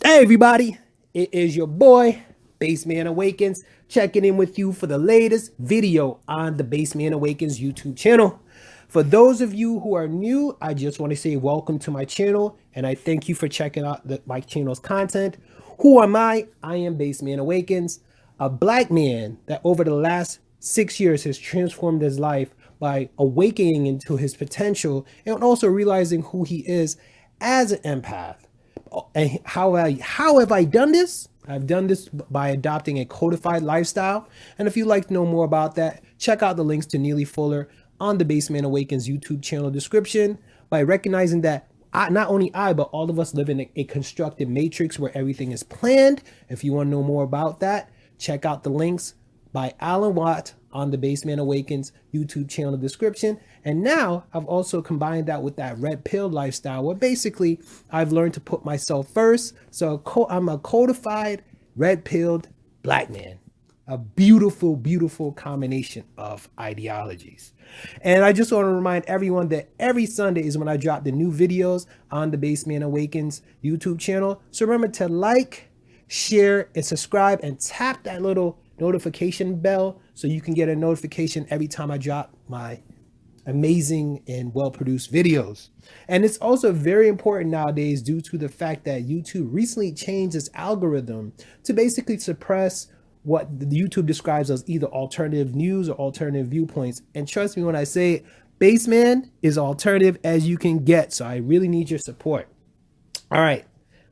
Hey everybody, it is your boy, Baseman Awakens, checking in with you for the latest video on the Baseman Awakens YouTube channel. For those of you who are new, I just want to say welcome to my channel and I thank you for checking out my channel's content. Who am I? I am Baseman Awakens, a black man that over the last 6 years has transformed his life by awakening into his potential and also realizing who he is as an empath. And how have I done this? I've done this by adopting a codified lifestyle. And if you'd like to know more about that, check out the links to Neely Fuller on the Baseman Awakens YouTube channel description. By recognizing that not only I, but all of us live in a constructed matrix where everything is planned. If you want to know more about that, check out the links by Alan Watt on the Baseman Awakens YouTube channel description. And now I've also combined that with that red pill lifestyle where basically I've learned to put myself first. So I'm a codified red pilled black man. A beautiful, beautiful combination of ideologies. And I just want to remind everyone that every Sunday is when I drop the new videos on the Baseman Awakens YouTube channel. So remember to like, share, and subscribe and tap that little notification bell so you can get a notification every time I drop my amazing and well-produced videos. And it's also very important nowadays due to the fact that YouTube recently changed its algorithm to basically suppress what YouTube describes as either alternative news or alternative viewpoints. And trust me when I say Baseman is alternative as you can get. So I really need your support. All right,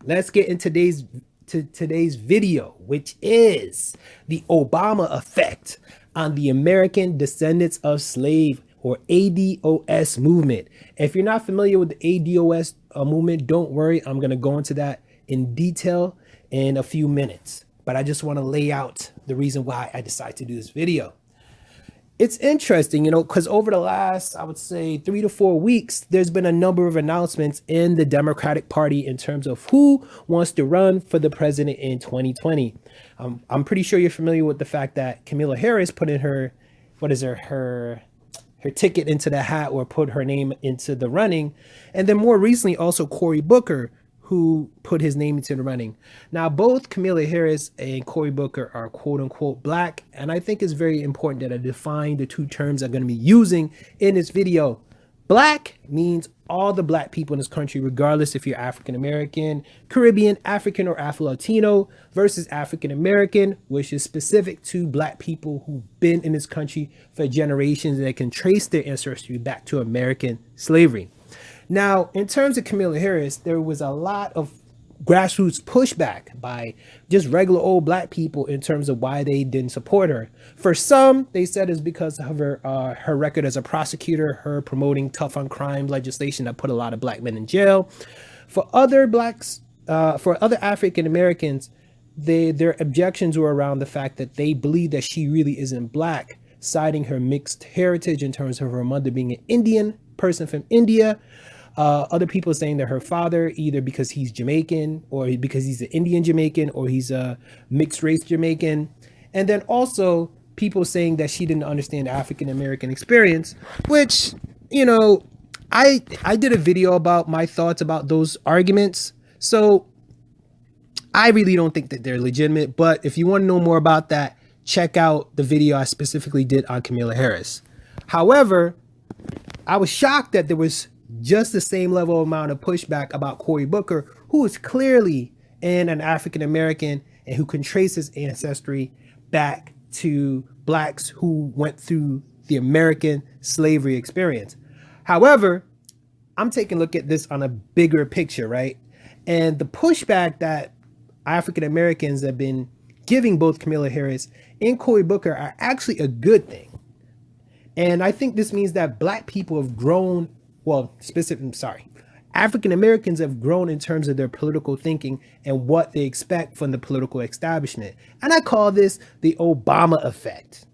let's get into today's video, which is the Obama effect on the American Descendants of Slave or ADOS movement. If you're not familiar with the ADOS movement, don't worry. I'm going to go into that in detail in a few minutes. But I just want to lay out the reason why I decided to do this video. It's interesting, because over the last, I would say 3 to 4 weeks, there's been a number of announcements in the Democratic Party in terms of who wants to run for the president in 2020. I'm pretty sure you're familiar with the fact that Kamala Harris put in her ticket into the hat or put her name into the running. And then more recently, also Cory Booker, who put his name into the running. Now, both Kamala Harris and Cory Booker are quote unquote black. And I think it's very important that I define the two terms I'm going to be using in this video. Black means all the black people in this country, regardless if you're African American, Caribbean, African, or Afro-Latino, versus African American, which is specific to black people who've been in this country for generations and they can trace their ancestry back to American slavery. Now, in terms of Kamala Harris, there was a lot of grassroots pushback by just regular old black people in terms of why they didn't support her. For some, they said it's because of her record as a prosecutor, her promoting tough on crime legislation that put a lot of black men in jail. For other African Americans, their objections were around the fact that they believe that she really isn't black, citing her mixed heritage in terms of her mother being an Indian person from India. Other people saying that her father, either because he's Jamaican or because he's an Indian Jamaican or he's a mixed race Jamaican. And then also people saying that she didn't understand the African American experience, which, I did a video about my thoughts about those arguments. So I really don't think that they're legitimate. But if you want to know more about that, check out the video I specifically did on Kamala Harris. However, I was shocked that there was just the same level amount of pushback about Cory Booker, who is clearly an African American and who can trace his ancestry back to blacks who went through the American slavery experience. However, I'm taking a look at this on a bigger picture, right? And the pushback that African Americans have been giving both Kamala Harris and Cory Booker are actually a good thing. And I think this means that black people have grown, African Americans have grown in terms of their political thinking and what they expect from the political establishment. And I call this the Obama effect.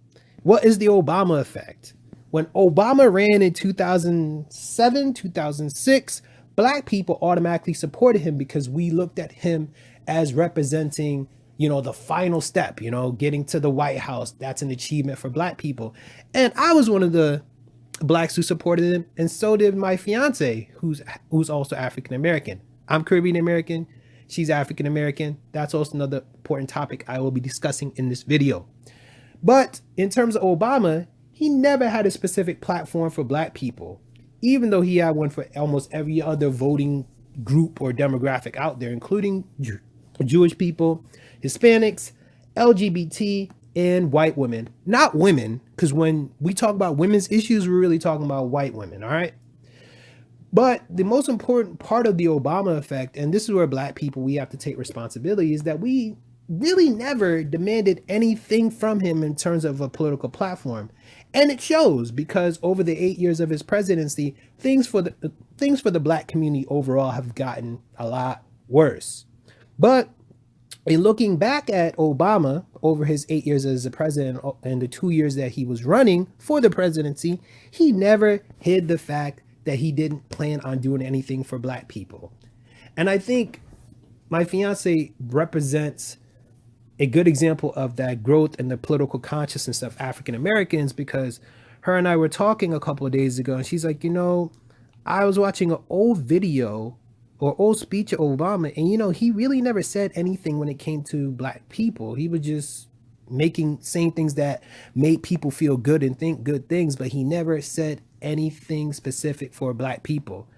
What is the Obama effect? When Obama ran in 2007, 2006, black people automatically supported him because we looked at him as representing, the final step, getting to the White House. That's an achievement for black people. And I was one of the blacks who supported him, and so did my fiance, who's also African American. I'm Caribbean American. She's African American. That's also another important topic I will be discussing in this video. But in terms of Obama, he never had a specific platform for black people, even though he had one for almost every other voting group or demographic out there, including Jewish people, Hispanics, LGBT, and white women. Not women, because when we talk about women's issues, we're really talking about white women, all right? But the most important part of the Obama effect, and this is where black people, we have to take responsibility, is that we really never demanded anything from him in terms of a political platform. And it shows, because over the 8 years of his presidency, things for the black community overall have gotten a lot worse. But in looking back at Obama over his 8 years as a president and the 2 years that he was running for the presidency, he never hid the fact that he didn't plan on doing anything for black people. And I think my fiance represents a good example of that growth and the political consciousness of African Americans, because her and I were talking a couple of days ago, and she's like, I was watching an old video or old speech of Obama, and he really never said anything when it came to black people. He was just saying things that made people feel good and think good things, but he never said anything specific for black people.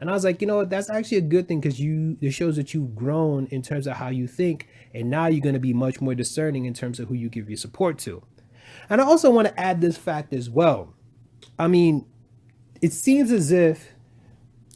And I was like, that's actually a good thing, because it shows that you've grown in terms of how you think, and now you're going to be much more discerning in terms of who you give your support to. And I also want to add this fact as well. I mean, it seems as if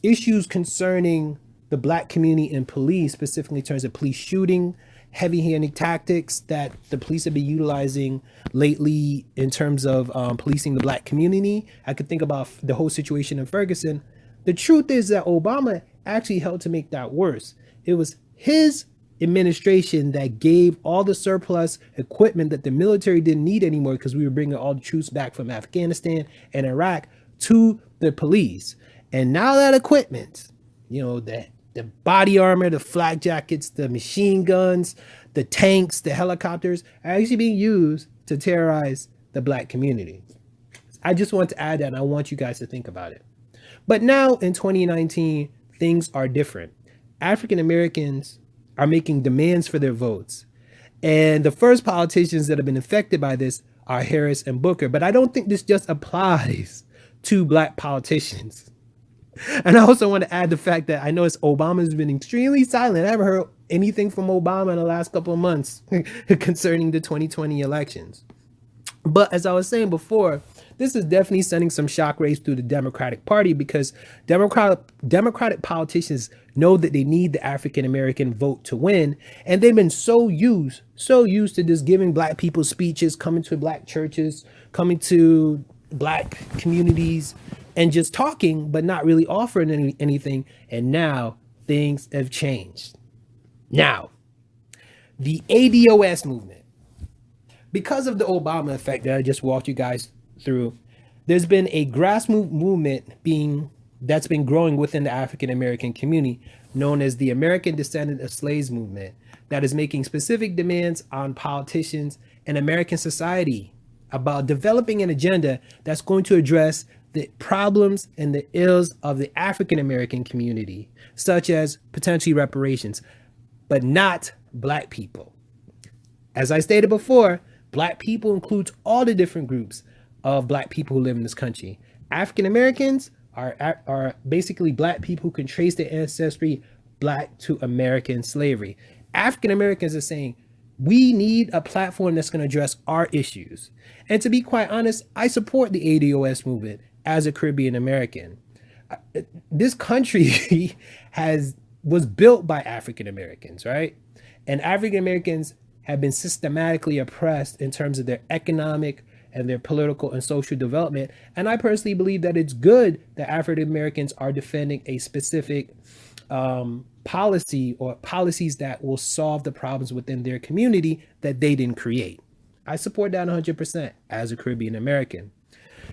issues concerning the black community and police, specifically in terms of police shooting, heavy-handed tactics that the police have been utilizing lately in terms of policing the black community. I could think about the whole situation in Ferguson. The truth is that Obama actually helped to make that worse. It was his administration that gave all the surplus equipment that the military didn't need anymore, because we were bringing all the troops back from Afghanistan and Iraq, to the police. And now that equipment, the body armor, the flak jackets, the machine guns, the tanks, the helicopters are actually being used to terrorize the black community. I just want to add that, and I want you guys to think about it. But now in 2019, things are different. African Americans are making demands for their votes. And the first politicians that have been affected by this are Harris and Booker. But I don't think this just applies to black politicians. And I also want to add the fact that I notice Obama's been extremely silent. I haven't heard anything from Obama in the last couple of months concerning the 2020 elections. But as I was saying before, this is definitely sending some shockwaves through the Democratic Party, because Democratic politicians know that they need the African American vote to win, and they've been so used to just giving black people speeches, coming to black churches, coming to black communities, and just talking, but not really offering anything. And now things have changed. Now, the ADOS movement, because of the Obama effect that I just walked you guys through, there's been a grassroots movement that's been growing within the African American community, known as the American Descendant of Slaves movement, that is making specific demands on politicians and American society about developing an agenda that's going to address the problems and the ills of the African American community, such as potentially reparations, but not black people. As I stated before, black people includes all the different groups of black people who live in this country. African Americans are basically black people who can trace their ancestry black to American slavery. African Americans are saying, we need a platform that's going to address our issues. And to be quite honest, I support the ADOS movement as a Caribbean American. This country was built by African Americans, right? And African Americans have been systematically oppressed in terms of their economic and their political and social development. And I personally believe that it's good that African Americans are defending a specific policy or policies that will solve the problems within their community that they didn't create. I support that 100% as a Caribbean American.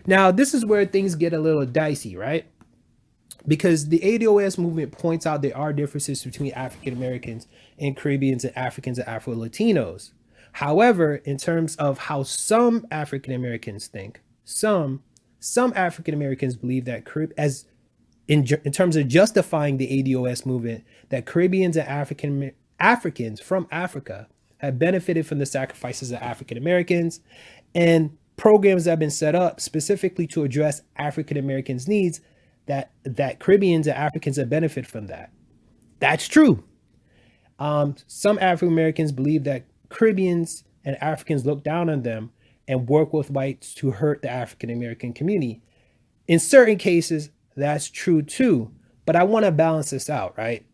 Now, this is where things get a little dicey, right? Because the ADOS movement points out there are differences between African Americans and Caribbeans and Africans and Afro-Latinos. However, in terms of how some African Americans think, some African Americans believe that in terms of justifying the ADOS movement, that Caribbeans and Africans from Africa have benefited from the sacrifices of African Americans, and programs that have been set up specifically to address African Americans' needs, that Caribbeans and Africans have benefited from that. That's true. Some African Americans believe that Caribbeans and Africans look down on them and work with whites to hurt the African American community. In certain cases, that's true too. But I want to balance this out, right?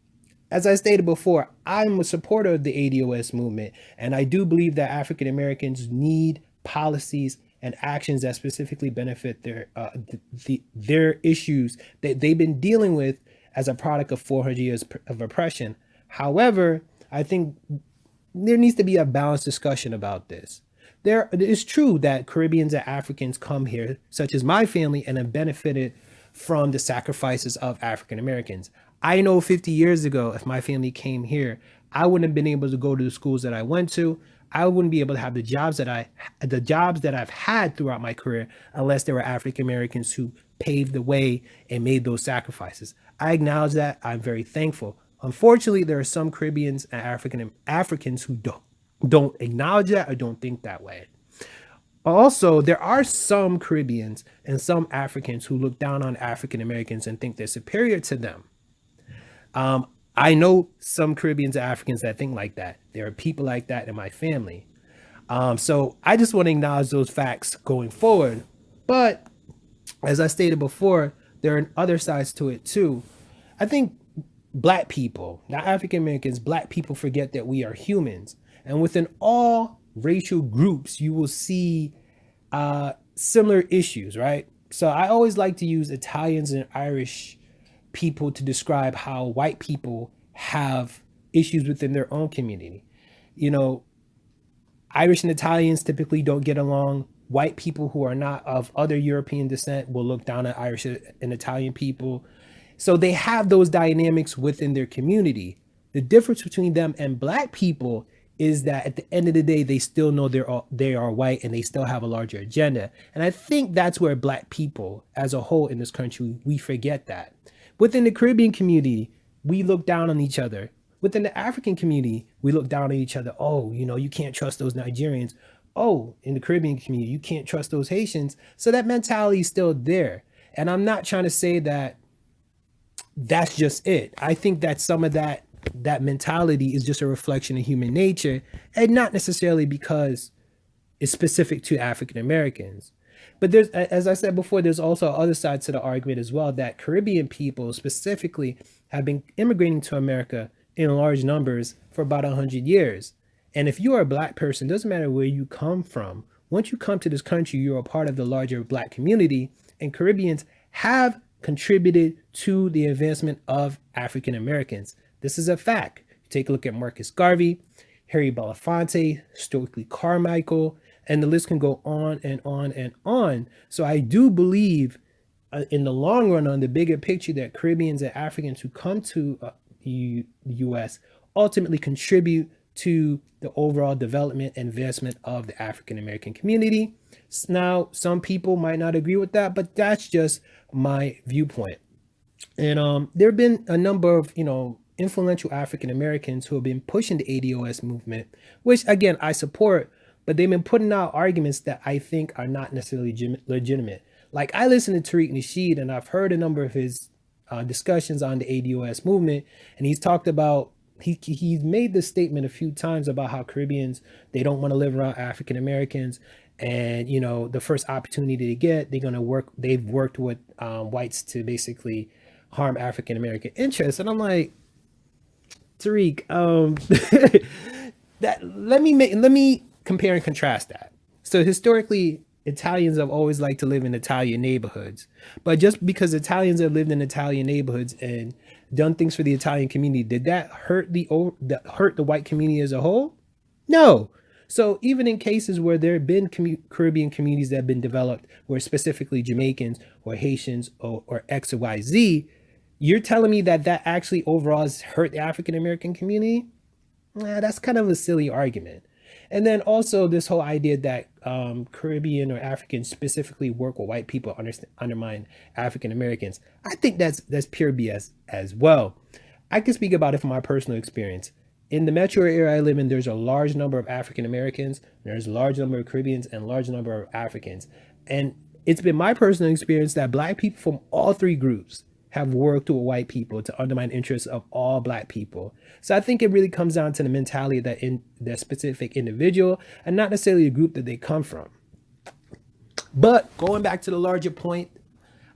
As I stated before, I'm a supporter of the ADOS movement, and I do believe that African Americans need policies and actions that specifically benefit their issues that they've been dealing with as a product of 400 years of oppression. However, I think there needs to be a balanced discussion about this. There, it's true that Caribbeans and Africans come here, such as my family, and have benefited from the sacrifices of African Americans. I know 50 years ago, if my family came here, I wouldn't have been able to go to the schools that I went to. I wouldn't be able to have the jobs that I've had throughout my career unless there were African Americans who paved the way and made those sacrifices. I acknowledge that. I'm very thankful. Unfortunately, there are some Caribbeans and Africans who don't acknowledge that or don't think that way. Also, there are some Caribbeans and some Africans who look down on African Americans and think they're superior to them. I know some Caribbeans and Africans that think like that. There are people like that in my family. So I just want to acknowledge those facts going forward. But as I stated before, there are other sides to it too. I think Black people, not African Americans, Black people forget that we are humans. And within all racial groups, you will see similar issues, right? So I always like to use Italians and Irish people to describe how white people have issues within their own community. You know, Irish and Italians typically don't get along. White people who are not of other European descent will look down at Irish and Italian people. So they have those dynamics within their community. The difference between them and Black people is that at the end of the day, they still know they are white and they still have a larger agenda. And I think that's where Black people as a whole in this country, we forget that. Within the Caribbean community, we look down on each other. Within the African community, we look down on each other. Oh, you know, you can't trust those Nigerians. Oh, in the Caribbean community, you can't trust those Haitians. So that mentality is still there. And I'm not trying to say that that's just it. I think that some of that mentality is just a reflection of human nature, and not necessarily because it's specific to African Americans. But there's, as I said before, there's also other sides to the argument as well, that Caribbean people specifically have been immigrating to America in large numbers for about 100 years. And if you are a Black person, doesn't matter where you come from, once you come to this country, you're a part of the larger Black community, and Caribbeans have contributed to the advancement of African Americans. This is a fact. Take a look at Marcus Garvey, Harry Belafonte, Stokely Carmichael, and the list can go on and on and on. So I do believe in the long run, on the bigger picture, that Caribbeans and Africans who come to the U.S. ultimately contribute to the overall development and investment of the African American community. Now, some people might not agree with that, but that's just my viewpoint. And there have been a number of, influential African Americans who have been pushing the ADOS movement, which again, I support, but they've been putting out arguments that I think are not necessarily legitimate. Like, I listen to Tariq Nasheed, and I've heard a number of his discussions on the ADOS movement, and he's talked about, he's made this statement a few times about how Caribbeans, they don't want to live around African Americans, and the first opportunity they get, they've worked with whites to basically harm African American interests. And I'm like, Tariq, let me compare and contrast that. So historically, Italians have always liked to live in Italian neighborhoods, but just because Italians have lived in Italian neighborhoods and done things for the Italian community, did that hurt the white community as a whole? No. So even in cases where there have been Caribbean communities that have been developed, where specifically Jamaicans or Haitians or X or Y, Z, you're telling me that actually overall has hurt the African American community? That's kind of a silly argument. And then also this whole idea that Caribbean or Africans specifically work with white people undermine African Americans. I think that's pure BS as well. I can speak about it from my personal experience. In the metro area I live in, there's a large number of African Americans, there's a large number of Caribbeans, and a large number of Africans. And it's been my personal experience that black people from all three groups have worked with white people to undermine interests of all black people. So I think it really comes down to the mentality of that specific individual and not necessarily the group that they come from. But going back to the larger point,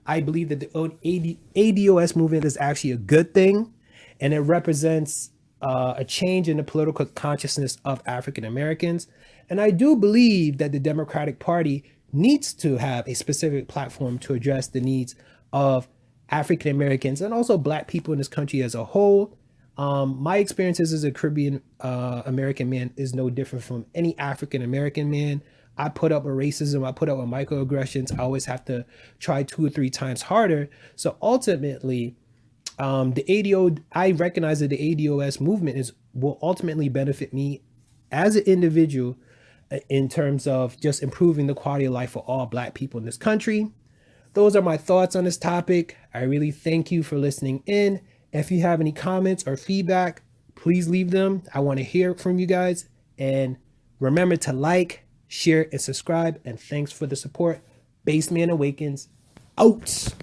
I believe that the ADOS movement is actually a good thing, and it represents a change in the political consciousness of African Americans. And I do believe that the Democratic Party needs to have a specific platform to address the needs of African Americans and also black people in this country as a whole. My experiences as a Caribbean American man is no different from any African American man. I put up with racism, I put up with microaggressions. I always have to try 2 or 3 times harder. So ultimately, I recognize that the ADOS movement will ultimately benefit me as an individual in terms of just improving the quality of life for all black people in this country. Those are my thoughts on this topic. I really thank you for listening in. If you have any comments or feedback, please leave them. I want to hear from you guys. And remember to like, share, and subscribe. And thanks for the support. Baseman Awakens, out.